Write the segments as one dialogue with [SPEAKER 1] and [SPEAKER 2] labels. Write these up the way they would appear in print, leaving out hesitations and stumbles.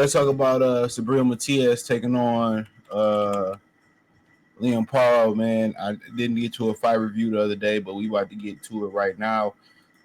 [SPEAKER 1] let's talk about Subriel Matias taking on Liam Paro, man. I didn't get to a fight review the other day, but we about to get to it right now.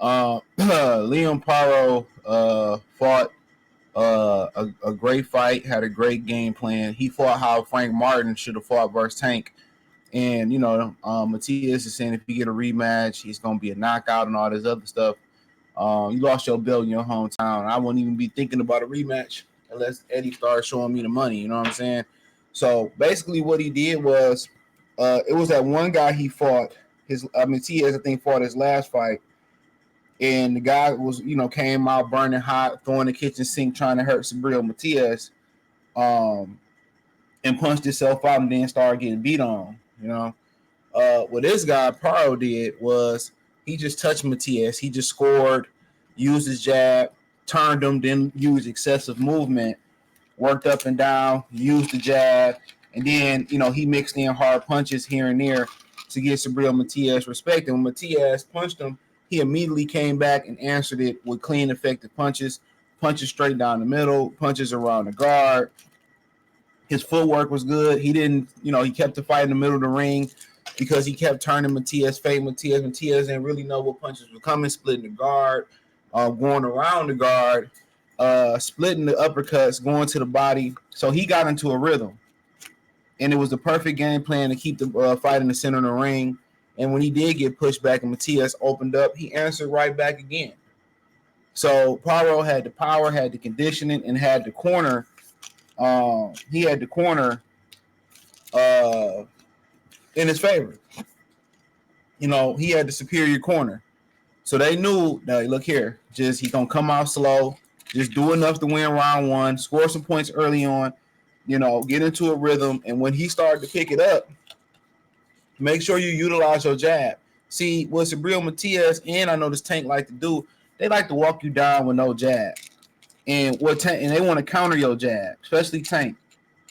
[SPEAKER 1] Liam Paro fought a great fight, had a great game plan. He fought how Frank Martin should have fought versus Tank. And, Matias is saying if you get a rematch, he's going to be a knockout and all this other stuff. You lost your belt in your hometown. I wouldn't even be thinking about a rematch unless Eddie started showing me the money. You know what I'm saying? So basically what he did was it was that one guy he fought. Matias, I think, fought his last fight. And the guy was, came out burning hot, throwing the kitchen sink, trying to hurt Subriel Matias, and punched himself out and then started getting beat on. What this guy Paro did was he just touched Matias. He just scored, used his jab, turned him, then used excessive movement, worked up and down, used the jab, and then he mixed in hard punches here and there to get Subriel Matias respect. And when Matias punched him, he immediately came back and answered it with clean, effective punches straight down the middle, punches around the guard. His footwork was good. He didn't, he kept the fight in the middle of the ring because he kept turning Matias' face. Matias didn't really know what punches were coming, splitting the guard, going around the guard, splitting the uppercuts, going to the body. So he got into a rhythm. And it was the perfect game plan to keep the fight in the center of the ring. And when he did get pushed back and Matias opened up, he answered right back again. So Paro had the power, had the conditioning, and had the corner. He had the corner in his favor. He had the superior corner. So they knew that, look here, just he's going to come out slow, just do enough to win round one, score some points early on, get into a rhythm. And when he started to pick it up, make sure you utilize your jab. See, what Subriel Matias and I know this Tank like to do, they like to walk you down with no jab. And they want to counter your jab, especially Tank.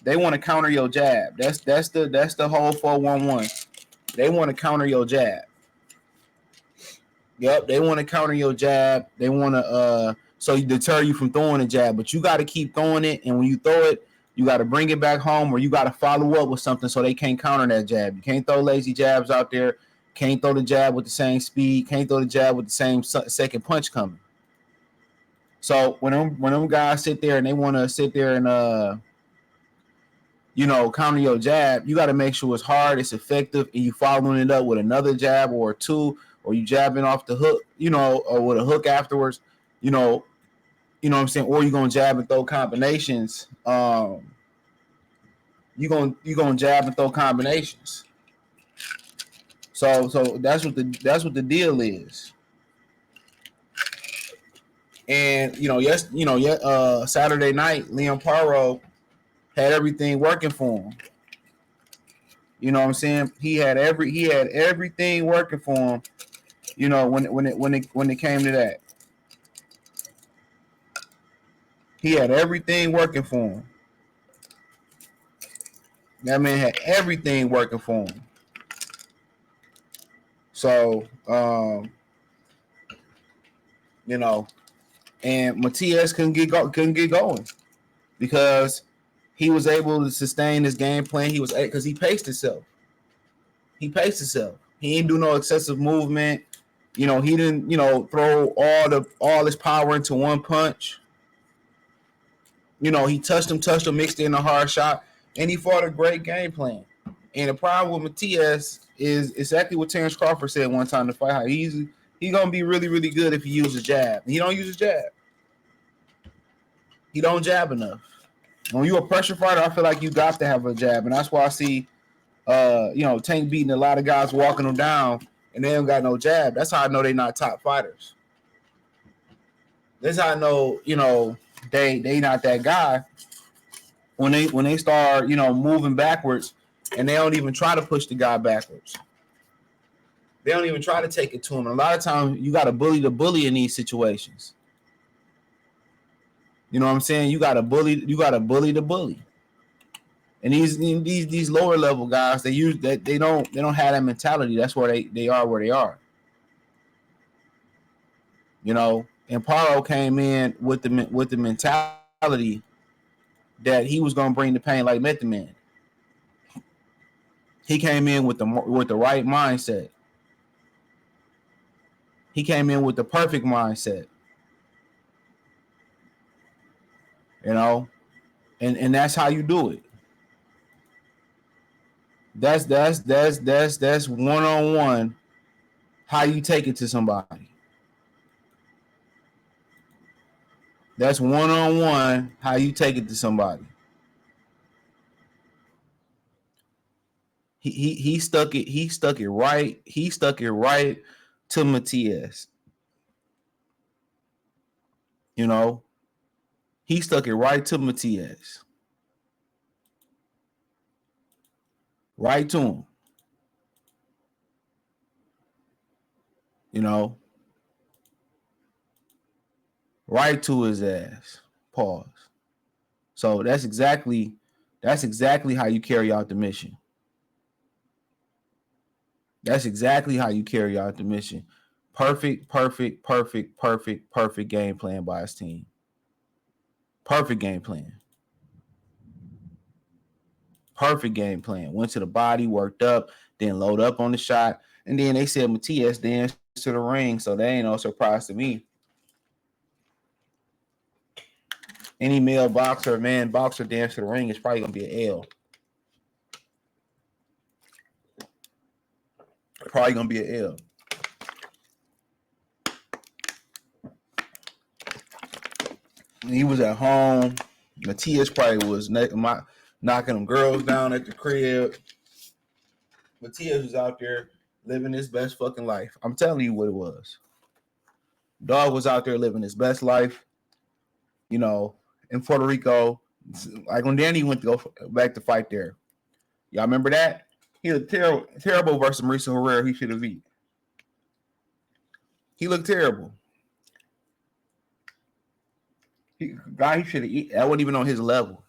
[SPEAKER 1] They want to counter your jab. That's the whole 411. They want to counter your jab. Yep, they want to counter your jab. They want to so you deter you from throwing a jab, but you got to keep throwing it. And when you throw it, you got to bring it back home, or you got to follow up with something so they can't counter that jab. You can't throw lazy jabs out there. Can't throw the jab with the same speed. Can't throw the jab with the same second punch coming. So when them guys sit there and they want to sit there and counter your jab, you got to make sure it's hard, it's effective, and you following it up with another jab or two, or you jabbing off the hook, or with a hook afterwards, you know what I'm saying, or you're gonna jab and throw combinations. You're gonna jab and throw combinations. So that's what the deal is. And Saturday night, Liam Paro had everything working for him. You know what I'm saying? He had everything working for him. When it came to that, he had everything working for him. That man had everything working for him. So, and Matias couldn't get going because he was able to sustain his game plan. He was because he paced himself. He didn't do no excessive movement. He didn't throw all his power into one punch. He touched him, mixed in a hard shot, and he fought a great game plan. And the problem with Matias is exactly what Terrence Crawford said one time to fight. How he's gonna be really, really good if he uses a jab. He don't use his jab. He don't jab enough. When you're a pressure fighter, I feel like you got to have a jab, and that's why I see, Tank beating a lot of guys, walking them down, and they don't got no jab. That's how I know they're not top fighters. That's how I know, they not that guy. When they start, moving backwards, and they don't even try to push the guy backwards. They don't even try to take it to him. And a lot of times, you got to bully the bully in these situations. You know what I'm saying? You got to bully the bully. And these lower level guys, they don't have that mentality. That's where they are where they are. And Paro came in with the mentality that he was gonna bring the pain like Method Man. He came in with the right mindset. He came in with the perfect mindset. You know, and that's how you do it. That's one-on-one how you take it to somebody. That's one-on-one how you take it to somebody. He stuck it right. He stuck it right to Matias. You know, he stuck it right to Matias. Right to him. You know, right to his ass. Pause. So that's exactly how you carry out the mission. That's exactly how you carry out the mission. Perfect game plan by his team. Perfect game plan. Perfect game plan. Went to the body, worked up, then load up on the shot. And then they said Matias danced to the ring, so that ain't no surprise to me. Any male boxer, man boxer dance to the ring is probably going to be an L. Probably going to be an L. He was at home. Matias probably was knocking them girls down at the crib. Matias was out there living his best fucking life. I'm telling you what it was. Dog was out there living his best life, you know, in Puerto Rico. Like when Danny went to go back to fight there. Y'all remember that? He looked terrible versus Mauricio Herrera. He should have beat. He looked terrible. He should have eat. That wasn't even on his level.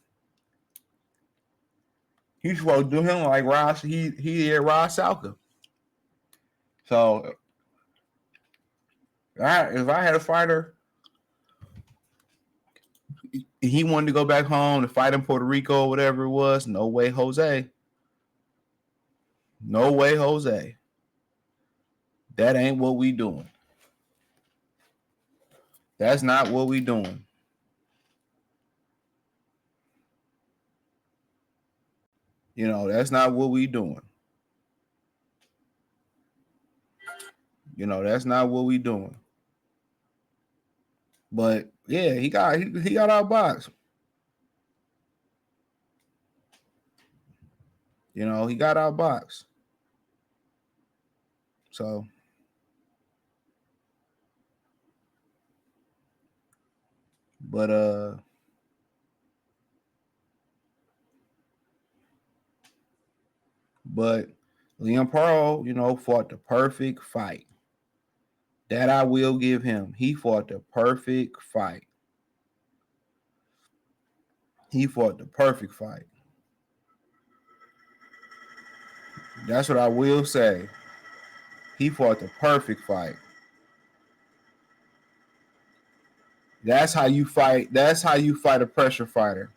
[SPEAKER 1] He's supposed to do him like Ross. He did Ross Salka. So if I had a fighter, he wanted to go back home to fight in Puerto Rico, whatever it was. No way, Jose. No way, Jose. That ain't what we doing. That's not what we doing. You know, that's not what we doing. You know, that's not what we doing. But yeah, he got outboxed. You know, he got outboxed. So but Liam Paro, you know, fought the perfect fight. That I will give him. He fought the perfect fight. He fought the perfect fight. That's what I will say. He fought the perfect fight. That's how you fight. That's how you fight a pressure fighter.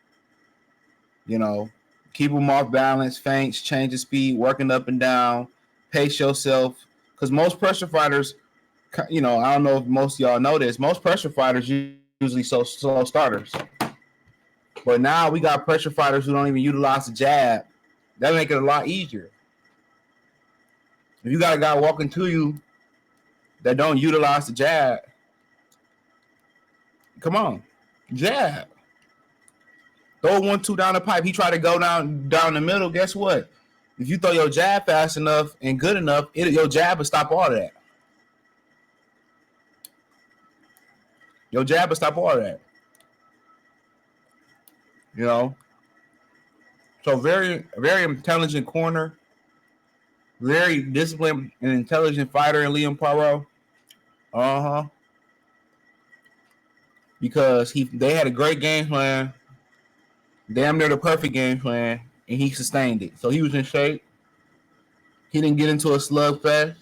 [SPEAKER 1] You know, keep them off balance, feints, change the speed, working up and down, pace yourself. Because most pressure fighters, you know, I don't know if most of y'all know this, most pressure fighters usually slow starters. But now we got pressure fighters who don't even utilize the jab. That make it a lot easier. If you got a guy walking to you that don't utilize the jab, come on, jab. Throw 1-2 down the pipe. He tried to go down the middle. Guess what? If you throw your jab fast enough and good enough, your jab will stop all of that. Your jab will stop all of that. You know? So very, very intelligent corner. Very disciplined and intelligent fighter in Liam Paro. Because they had a great game plan. Damn near the perfect game plan. And he sustained it. So he was in shape. He didn't get into a slugfest.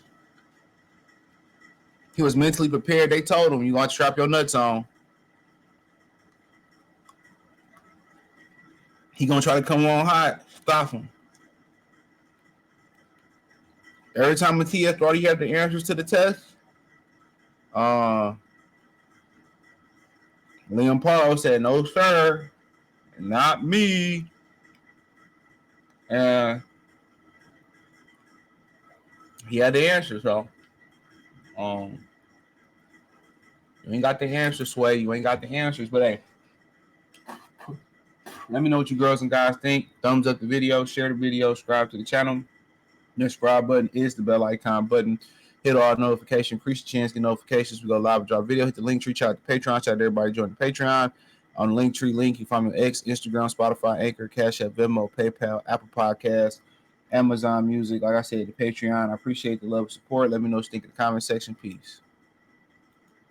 [SPEAKER 1] He was mentally prepared. They told him, you're going to strap your nuts on. He gonna try to come on hot. Stop him. Every time Matias thought he had the answers to the test, Liam Paro said, "No, sir, not me." And he had the answer. So, you ain't got the answers, Sway. You ain't got the answers. But hey, let me know what you girls and guys think. Thumbs up the video, share the video, subscribe to the channel. The subscribe button is the bell icon button. Hit all notifications, increase the chance to get notifications. We go live with our video. Hit the link tree, check out the Patreon. Shout out to everybody join the Patreon. On the link tree link, you find me on X, Instagram, Spotify, Anchor, Cash App, Venmo, PayPal, Apple Podcasts, Amazon Music. Like I said, the Patreon. I appreciate the love and support. Let me know what you think in the comment section. Peace.